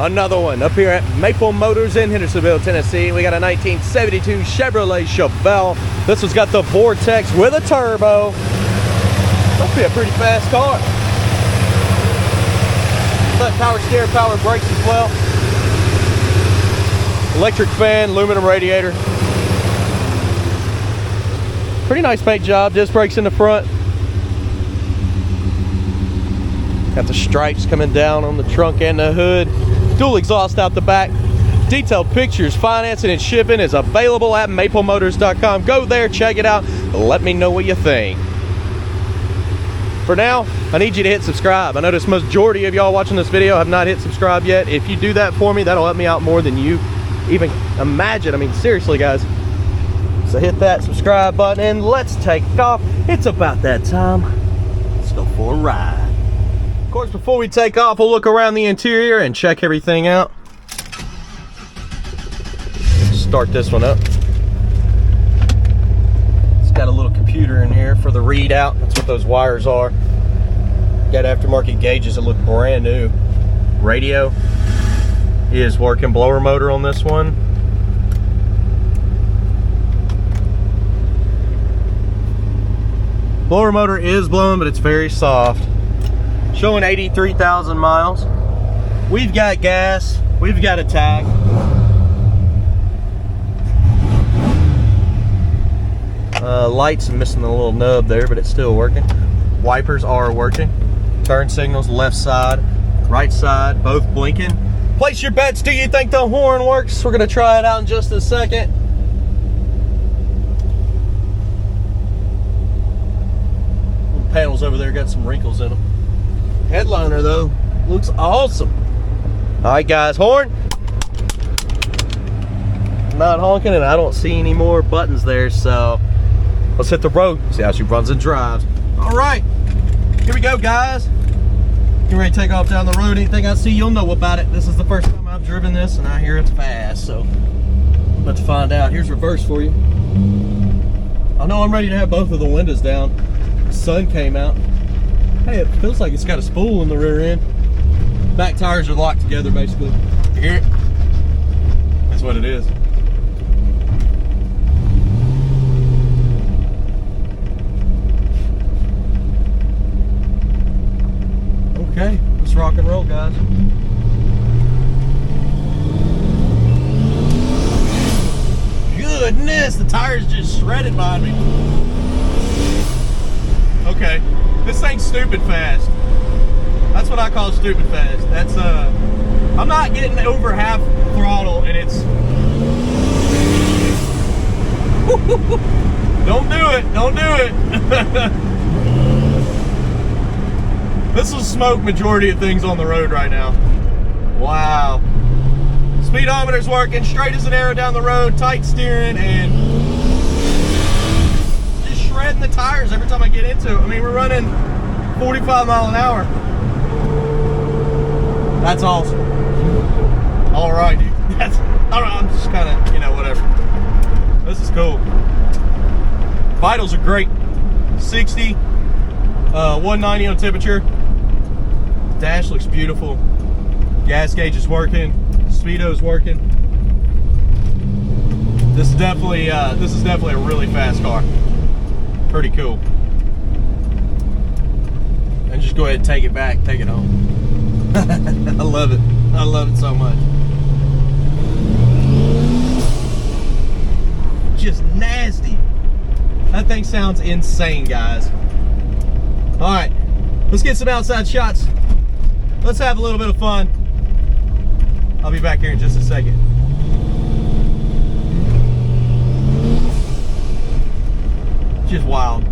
Another one up here at Maple Motors in Hendersonville, Tennessee. We got a 1972 Chevrolet Chevelle. This one's got the Vortex with a turbo. Must be a pretty fast car. Got power steering, power brakes as well. Electric fan, aluminum radiator. Pretty nice paint job. Disc brakes in the front. Got the stripes coming down on the trunk and the hood. Dual exhaust out the back. Detailed pictures, financing, and shipping is available at maplemotors.com. Go there, check it out. Let me know what you think. For now, I need you to hit subscribe. I notice the majority of y'all watching this video have not hit subscribe yet. If you do that for me, that'll help me out more than you even imagine. I mean, seriously, guys. So hit that subscribe button and let's take off. It's about that time. Let's go for a ride. Of course, before we take off, we'll look around the interior and check everything out. Start this one up. It's got a little computer in here for the readout. That's what those wires are. Got aftermarket gauges that look brand new. Radio is working. Blower motor on this one. Blower motor is blowing, but it's very soft. Showing 83,000 miles. We've got gas. We've got a tag. Lights missing the little nub there, but it's still working. Wipers are working. Turn signals, left side, right side, both blinking. Place your bets. Do you think the horn works? We're gonna try it out in just a second. The panels over there got some wrinkles in them. Headliner though, looks awesome. All right guys, horn. Not honking and I don't see any more buttons there, so let's hit the road, see how she runs and drives. All right, here we go guys. Get ready to take off down the road. Anything I see, you'll know about it. This is the first time I've driven this and I hear it's fast, so let's find out. Here's reverse for you. I know I'm ready to have both of the windows down. The sun came out. Hey, it feels like it's got a spool in the rear end. Back tires are locked together basically. You hear it? That's what it is. Okay, let's rock and roll, guys. Goodness, the tire's just shredded behind me. Okay, this thing's stupid fast. That's what I call stupid fast. That's I'm not getting over half throttle and it's don't do it, don't do it. This will smoke majority of things on the road right now. Wow. Speedometer's working, straight as an arrow down the road, tight steering, and just shredding the tires every time I get into it. I mean, we're running 45 miles an hour. That's awesome. All right, dude. That's, I don't know, I'm just kind of, you know, whatever. This is cool. Vitals are great. 60, 190 on temperature. Dash looks beautiful. Gas gauge is working. Speedo's working. This is definitely a really fast car. Pretty cool. And just go ahead and take it back, take it home. I love it. I love it so much. Just nasty. That thing sounds insane, guys. All right, let's get some outside shots. Let's have a little bit of fun. I'll be back here in just a second. Just wild.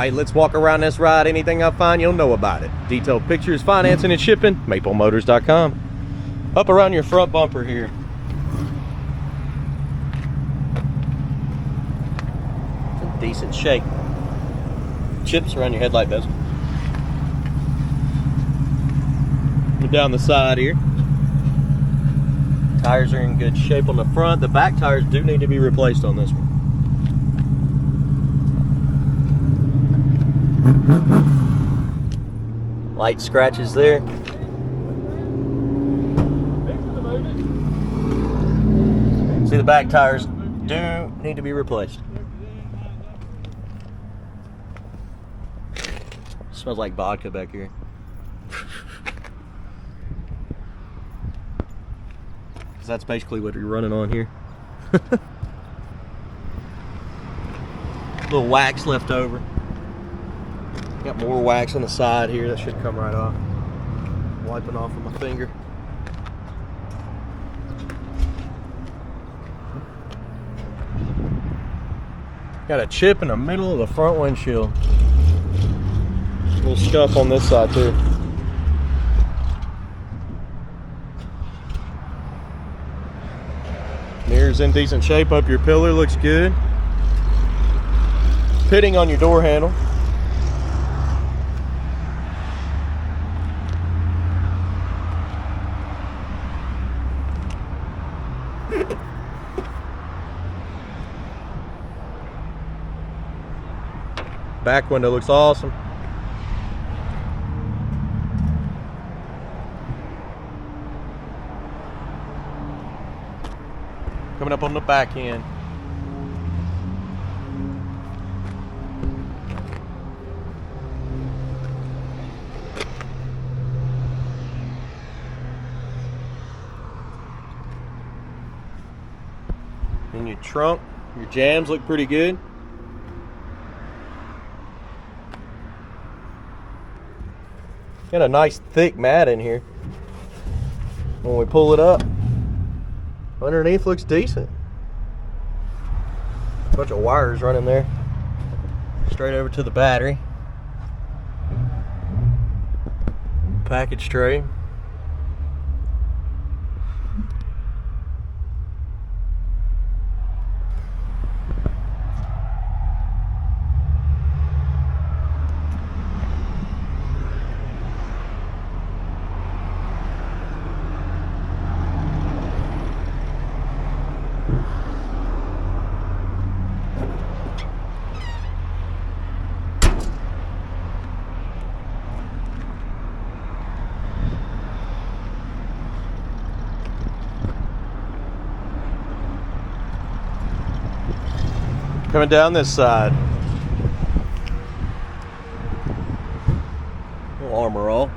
right, let's walk around this ride. Anything I find, you'll know about it. Detailed pictures, financing, and shipping, maplemotors.com. Up around your front bumper here. It's in decent shape. Chips around your headlight bezel. And down the side here. Tires are in good shape on the front. The back tires do need to be replaced on this one. Light scratches there. See, the back tires do need to be replaced. Smells like vodka back here. Because that's basically what you're running on here. Little wax left over. Got more wax on the side here. That should come right off. Wiping off with my finger. Got a chip in the middle of the front windshield. A little scuff on this side too. Mirror's in decent shape. Up your pillar looks good. Pitting on your door handle. Back window looks awesome. Coming up on the back end. In your trunk, your jams look pretty good. Got a nice thick mat in here. When we pull it up, underneath looks decent. Bunch of wires running there. Straight over to the battery. Package tray. Coming down this side. Little armor all.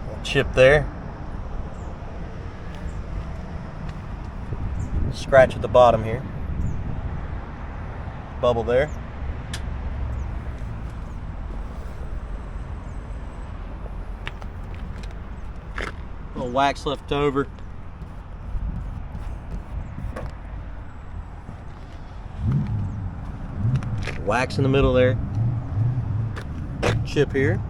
Little chip there. Scratch at the bottom here. Bubble there. Little wax left over. Wax in the middle there. Chip here.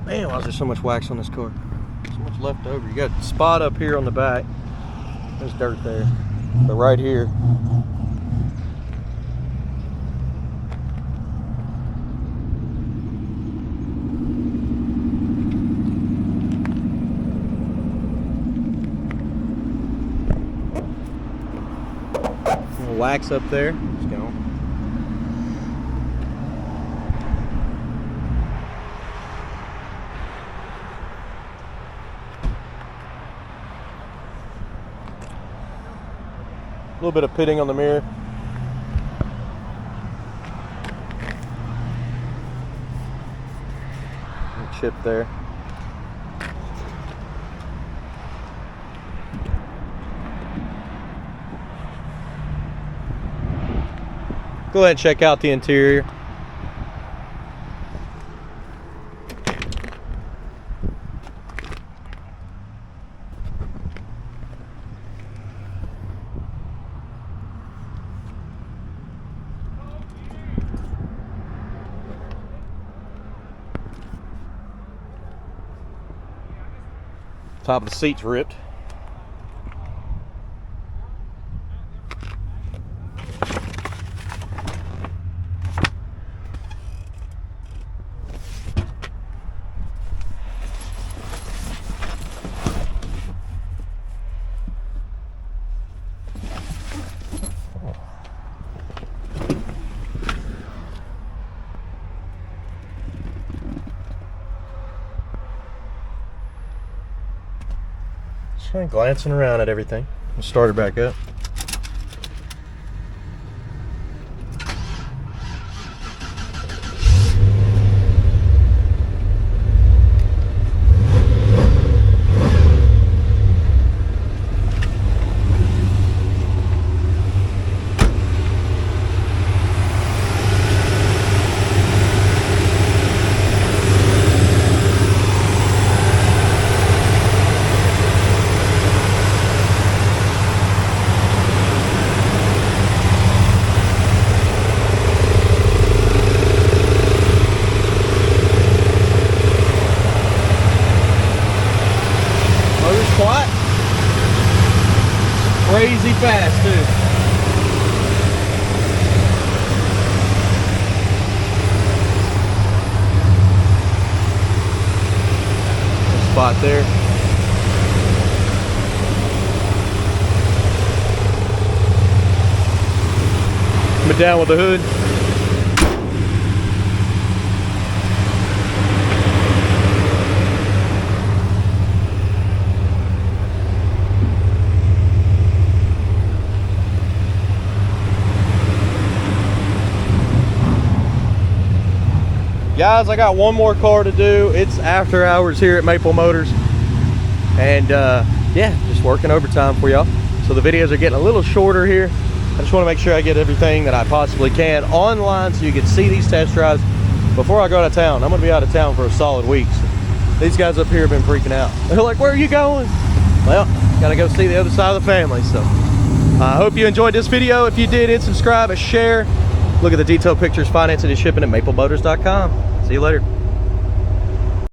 Man, why is there so much wax on this car? So much left over. You got a spot up here on the back. There's dirt there. But right here. Wax up there. Let's go. A little bit of pitting on the mirror. Chip there. Go ahead and check out the interior. Top of the seat's ripped. Just glancing around at everything. We'll start it back up. Quiet. Crazy fast too. Spot there. Coming down with the hood. Guys, I got one more car to do. It's after hours here at Maple Motors. And yeah, just working overtime for y'all. So the videos are getting a little shorter here. I just want to make sure I get everything that I possibly can online so you can see these test drives before I go out of town. I'm going to be out of town for a solid week. So these guys up here have been freaking out. They're like, where are you going? Well, got to go see the other side of the family. So I hope you enjoyed this video. If you did, hit subscribe and share. Look at the detailed pictures, financing, and shipping at maplemotors.com. See you later.